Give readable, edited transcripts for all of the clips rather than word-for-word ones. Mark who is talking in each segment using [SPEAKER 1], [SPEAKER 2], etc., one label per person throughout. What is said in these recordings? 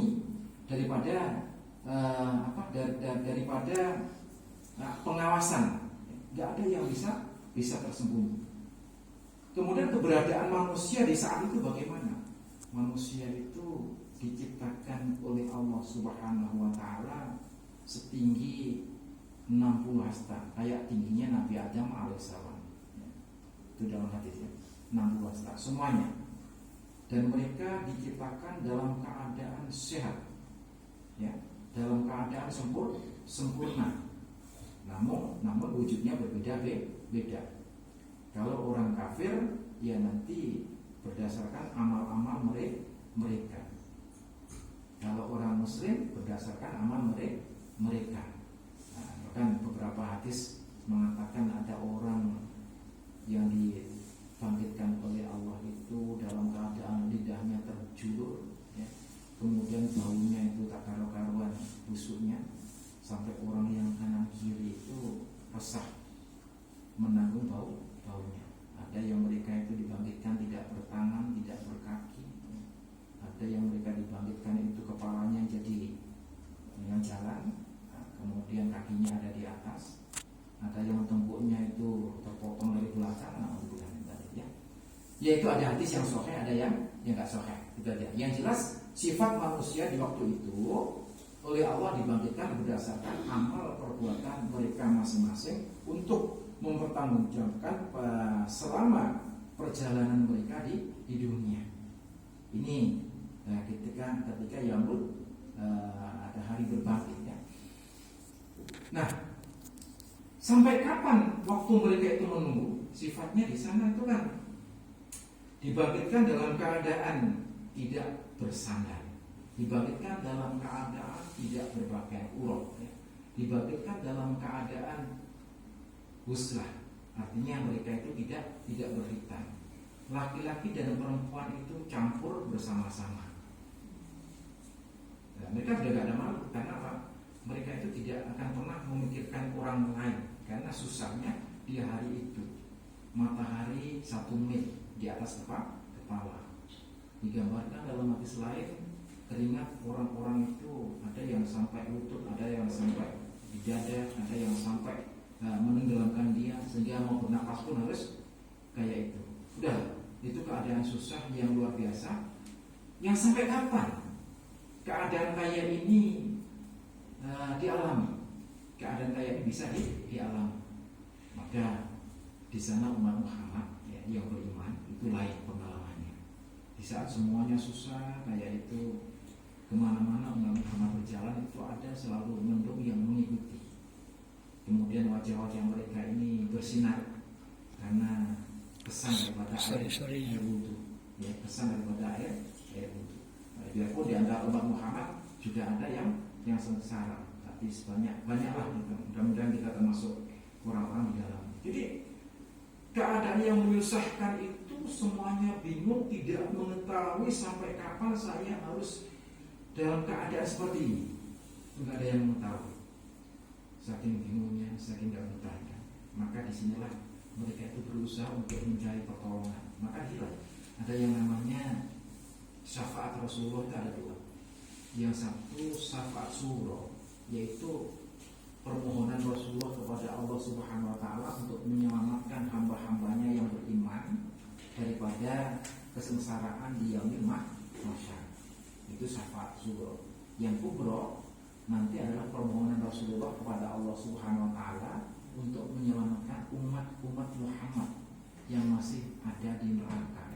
[SPEAKER 1] tersembunyi daripada daripada pengawasan. Nggak ada yang bisa tersembunyi. Kemudian keberadaan manusia di saat itu bagaimana? Manusia itu diciptakan oleh Allah Subhanahu wa taala setinggi 60 hasta, kayak tingginya Nabi Adam alaihissalam. Itu dalam hadisnya 60 hasta semuanya. Dan mereka diciptakan dalam keadaan sehat, ya, dalam keadaan sempurna. Namun wujudnya berbeda-beda. Kalau orang kafir, ya nanti berdasarkan amal-amal mereka. Kalau orang muslim berdasarkan amal mereka. Nah, bahkan beberapa hadis mengatakan ada orang yang dibangkitkan oleh Allah itu dalam keadaan lidahnya terjulur, ya. Kemudian baunya itu tak karu-karuan busuknya, sampai orang yang kanan kiri itu resah menanggung baunya. Ada yang mereka itu dibangkitkan tidak bertangan, tidak berkaki. Ada yang mereka dibangkitkan itu kepalanya jadi yang jalan, kemudian kakinya ada di atas. Ada yang tembuknya itu terpotong dari belakang. Ya itu ada hadis yang sahih, ada yang nggak sahih. Itu aja. Yang jelas sifat manusia di waktu itu oleh Allah dibangkitkan berdasarkan amal perbuatan mereka masing-masing untuk mempertanggungjawabkan selama perjalanan mereka di dunia ini. Ketika Yamud ada hari berbangkit, ya. Nah, sampai kapan waktu mereka itu menunggu? Sifatnya di sana itu kan dibangkitkan dalam keadaan tidak bersandar, dibangkitkan dalam keadaan tidak berpakaian urop, ya. Dibangkitkan dalam keadaan huslah, artinya mereka itu tidak berhitan. Laki-laki dan perempuan itu campur bersama-sama. Nah, mereka sudah tidak ada malu. Karena apa? Mereka itu tidak akan pernah memikirkan orang lain. Karena susahnya di hari itu matahari 1 mil di atas kepala. Digambarkan dalam hadis lain, keringat orang-orang itu ada yang sampai lutut, ada yang sampai di dada, ada yang sampai menenggelamkan dia, sehingga mau bernapas pun harus kayak itu. Udah, itu keadaan susah yang luar biasa. Yang sampai kapan keadaan kayak ini dialami? Keadaan kayak ini bisa dialami. Maka di sana umat Muhammad, ya, yang beriman itu lain pengalamannya. Di saat semuanya susah kayak itu, kemana-mana umat Muhammad berjalan itu ada selalu mendung yang mengikuti. Kemudian wajah-wajah mereka ini bersinar karena pesan daripada air wudhu, ya, pesan daripada air wudhu. Nah, biarpun di antara umat Muhammad juga ada yang sengsara, tapi banyaklah gitu. Mudah-mudahan kita termasuk orang-orang di dalam. Jadi keadaan yang menyusahkan itu semuanya bingung, tidak mengetahui sampai kapan saya harus dalam keadaan seperti ini. Tidak ada yang mengetahui. Saking bingungnya, saking tidak mengetahui. Maka disinilah mereka itu berusaha untuk mencari pertolongan. Maka hilang. Ada yang namanya syafaat Rasulullah itu ada 2. Yang satu syafaat surah, yaitu permohonan Rasulullah kepada Allah Subhanahu wa taala untuk menyelamatkan hamba-hambanya yang beriman daripada kesengsaraan di yaumil mahsyar. Itu syafaat surah. Yang kubra nanti adalah permohonan Rasulullah kepada Allah Subhanahu wa taala untuk menyelamatkan umat Muhammad yang masih ada di neraka.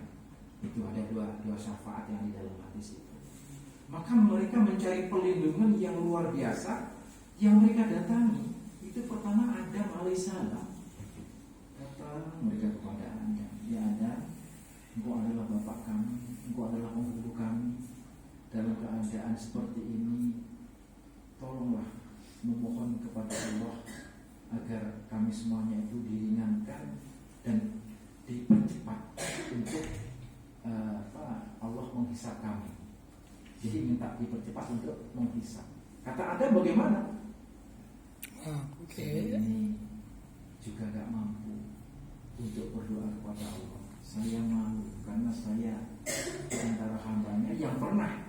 [SPEAKER 1] Itu ada dua syafaat yang di dalam hadis itu. Maka mereka mencari perlindungan yang luar biasa. Yang mereka datangi itu pertama Adam alaihissalam. Kata mereka kepada Adam, ya Adam, engkau adalah bapak kami, engkau adalah penghulu kami. Dalam keadaan seperti ini, tolonglah memohon kepada Allah agar kami semuanya itu diringankan dan dipercepat untuk Allah menghisab kami. Jadi minta dipercepat untuk menghisab. Kata Adam, bagaimana? Saya ini juga gak mampu untuk berdoa kepada Allah. Saya malu karena saya antara hambanya yang pernah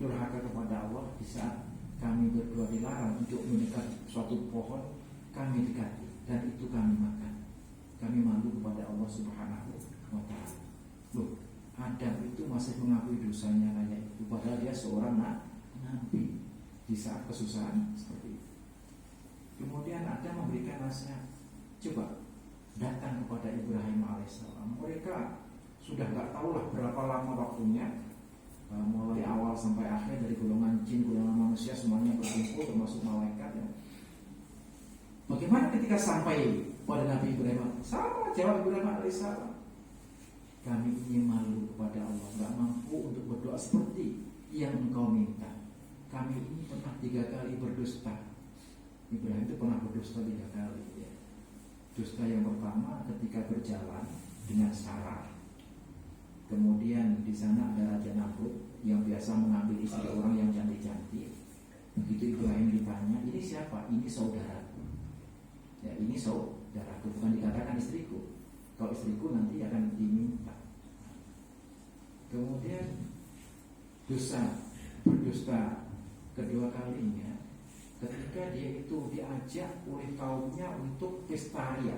[SPEAKER 1] durhaka kepada Allah di saat kami berdua dilarang untuk mendekat suatu pohon, kami dekati dan itu kami makan. Kami malu kepada Allah Subhanahu wa ta'ala. Loh, Adam itu masih mengakui dosanya kayak itu, padahal dia seorang nabi di saat kesusahan seperti itu. Kemudian Adam memberikan nasihat, coba datang kepada Ibrahim alaihissalam. Mereka sudah nggak tahu lah berapa lama waktunya, mulai awal sampai akhir, dari golongan jin, golongan manusia, semuanya berkumpul termasuk malaikat ya. Bagaimana ketika sampai pada Nabi Ibrahim? Sama jawab Ibrahim alaihissalam, kami ini malu kepada Allah, nggak mampu untuk berdoa seperti yang engkau minta. Kami ini pernah 3 kali berdusta. Ibrahim itu pernah berdusta 3 kali ya. Dusta yang pertama ketika berjalan dengan Sarah. Kemudian di sana ada Raja Namrud yang biasa mengambil istri orang yang cantik-cantik. Begitu Ibrahim ditanya, ini siapa? Ini saudaraku. Ya, ini saudaraku, bukan dikatakan istriku. Kalau istriku nanti akan diminta. Kemudian berdusta kedua kalinya ketika dia itu diajak oleh kaumnya untuk pesta ria,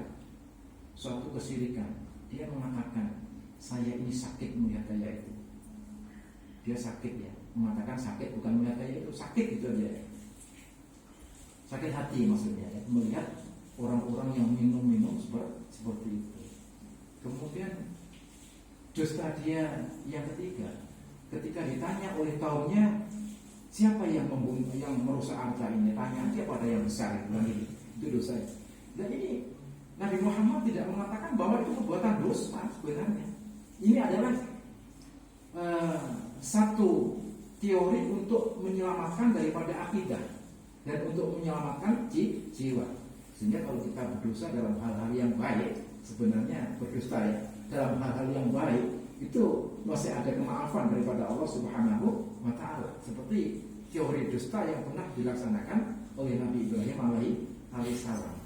[SPEAKER 1] suatu kesyirikan. Dia mengatakan, saya ini sakit melihat gaya itu. Dia sakit ya, mengatakan sakit bukan melihat gaya itu, sakit itu aja ya. Sakit hati maksudnya ya, melihat orang-orang yang minum-minum seperti itu. Kemudian dusta dia yang ketiga, ketika ditanya oleh kaumnya, siapa yang membunuh, yang merusak harta ini? Tanya aja pada yang besar itu dosa. Dan ini Nabi Muhammad tidak mengatakan bahwa itu perbuatan dosa sebenarnya. Ini adalah satu teori untuk menyelamatkan daripada akidah dan untuk menyelamatkan jiwa. Sehingga kalau kita berdosa dalam hal-hal yang baik, sebenarnya berdusta ya, dalam hal-hal yang baik itu masih ada kemaafan daripada Allah Subhanahu wa ta'ala. Seperti teori dusta yang pernah dilaksanakan oleh Nabi Ibrahim alaihissalam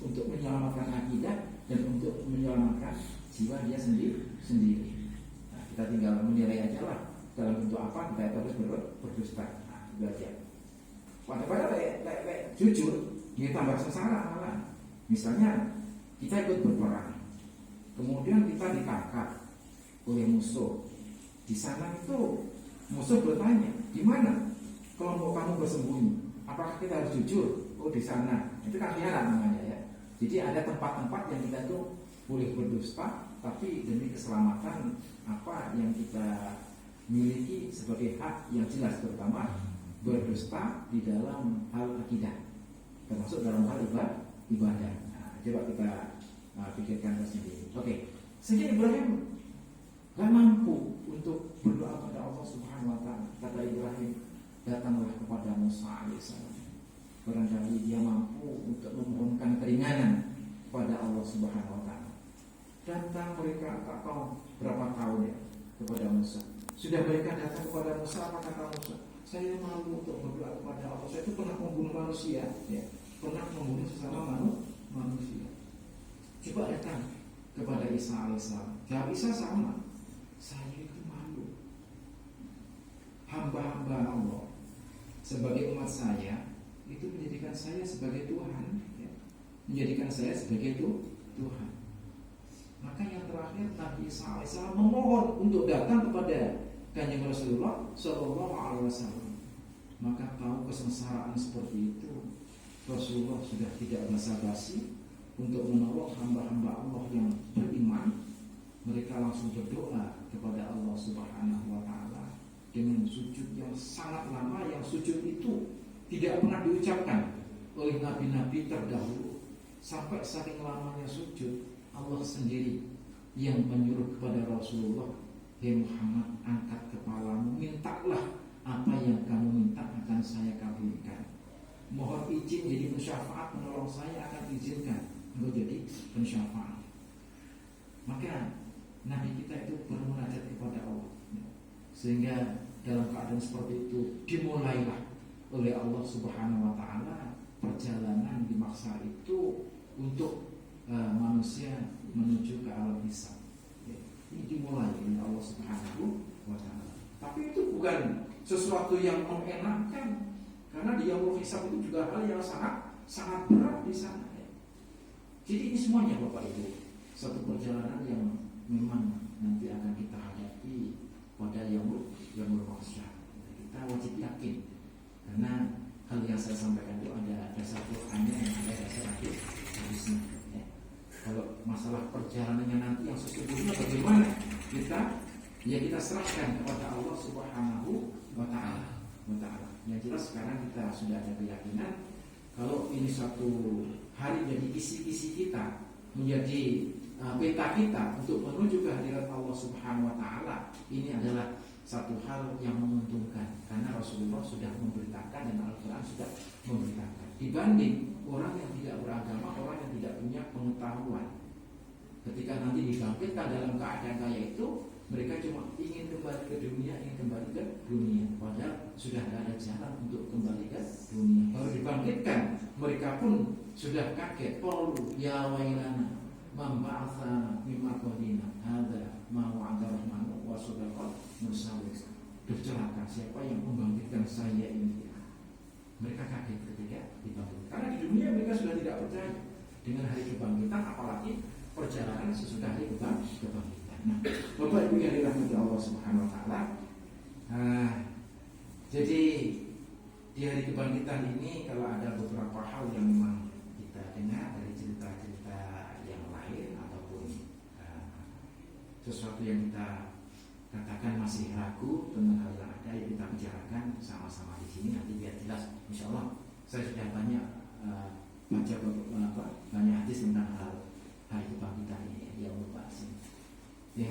[SPEAKER 1] untuk menyelamatkan akidah dan untuk menyelamatkan jiwa dia sendiri. Nah, kita tinggal menilai aja lah dalam bentuk apa kita harus berdusta. Nah, belajar. Padahal jujur dia tambah sengsara malah. Misalnya kita ikut berperang, kemudian kita ditangkap oleh musuh. Di sana itu musuh bertanya, di mana kelompok kamu bersembunyi? Apakah kita harus jujur? Oh, di sana. Itu kan khianat namanya ya. Jadi ada tempat-tempat yang kita itu boleh berdusta, tapi demi keselamatan apa yang kita miliki sebagai hak yang jelas, terutama berdusta di dalam hal akidah, termasuk dalam hal ibadah. Nah, coba kita pikirkan sendiri. Oke, sehingga Ibrahim gak mampu untuk berdoa kepada Allah Subhanahu wa ta'ala. Kata Ibrahim, datanglah kepada Musa alaihissalam. Barangkali dia mampu untuk memohonkan keringanan kepada Allah Subhanahu wa ta'ala. Datang mereka tak tahu berapa tahun ya kepada Musa. Sudah mereka datang kepada Musa, apa kata Musa? Saya malu untuk berdoa kepada Allah. Saya itu pernah membunuh manusia ya, pernah membunuh sesama manusia. Coba datang kepada Isa alaihissalam. Jawab Isa sama, saya itu malu. Hamba-hamba Allah sebagai umat saya itu menjadikan saya sebagai Tuhan ya. Menjadikan saya sebagai Tuhan. Maka yang terakhir Nabi Isa alaihissalam memohon untuk datang kepada Kanjeng Rasulullah Shallallahu Alaihi Wasallam. Maka tahu kesengsaraan seperti itu, Rasulullah sudah tidak basa-basi untuk menolong hamba-hamba Allah yang beriman. Mereka langsung berdoa kepada Allah Subhanahu wa ta'ala dengan sujud yang sangat lama, yang sujud itu tidak pernah diucapkan oleh nabi-nabi terdahulu. Sampai saking lamanya sujud, Allah sendiri yang menyuruh kepada Rasulullah, "Hei Muhammad, angkat kepalamu, mintalah apa yang kamu minta akan saya kabulkan. Mohon izin jadi pensyafaat, menolong saya akan izinkan engkau jadi pensyafaat." Maka Nabi kita itu bermunajat kepada Allah, sehingga dalam keadaan seperti itu dimulailah oleh Allah Subhanahu wa ta'ala perjalanan di mahsyar itu untuk manusia menuju ke alam hisab. Ini dimulai oleh Allah Subhanahu wa ta'ala. Tapi itu bukan sesuatu yang mengenakan, karena di yaumul hisab itu juga hal yang sangat berat di sana. Ya. Jadi ini semuanya Bapak Ibu, satu perjalanan yang memang nanti akan kita hadapi pada yaumul mahsyar. Kita wajib yakin, karena hal yang saya sampaikan itu ada dasar Qur'annya yang ada dasar hadisnya. Ya. Kalau masalah perjalanannya nanti yang sesungguhnya bagaimana, kita serahkan kepada Allah Subhanahu wa Ta'ala. Yang jelas sekarang kita sudah ada keyakinan kalau ini suatu hari jadi kisi-kisi kita, menjadi peta kita untuk menuju kehadirat Allah Subhanahu wa Ta'ala. Ini adalah satu hal yang menguntungkan, karena Rasulullah sudah memberitakan dan Al-Quran sudah memberitakan, dibanding orang yang tidak beragama, orang yang tidak punya pengetahuan. Ketika nanti dibangkitkan dalam keadaan kayak itu, mereka cuma ingin kembali ke dunia, padahal sudah tidak ada jalan untuk kembali ke dunia. Baru dibangkitkan, mereka pun sudah kaget. Qalu ya wailana man ba'atsana min marqadina hadza ma wa'ada rahmanu wa sadaqa mursalin. Celaka, siapa yang membangkitkan saya ini? Mereka kaget ketika dibangkitkan, karena di dunia mereka sudah tidak percaya dengan hari kebangkitan, apalagi perjalanan sesudah hari kebangkitan. Nah, Bapak Ibu yang dirahmati Allah Subhanahu wa Ta'ala, jadi di hari kebangkitan ini, kalau ada beberapa hal yang memang kita dengar dari cerita-cerita yang lain ataupun sesuatu yang kita katakan masih ragu tentang hal yang ada, yang kita bicarakan sama-sama di sini, nanti biar jelas. Insya Allah saya sudah banyak baca banyak hadis tentang hal hari kebangkitan ini yang membahas ini. Ya,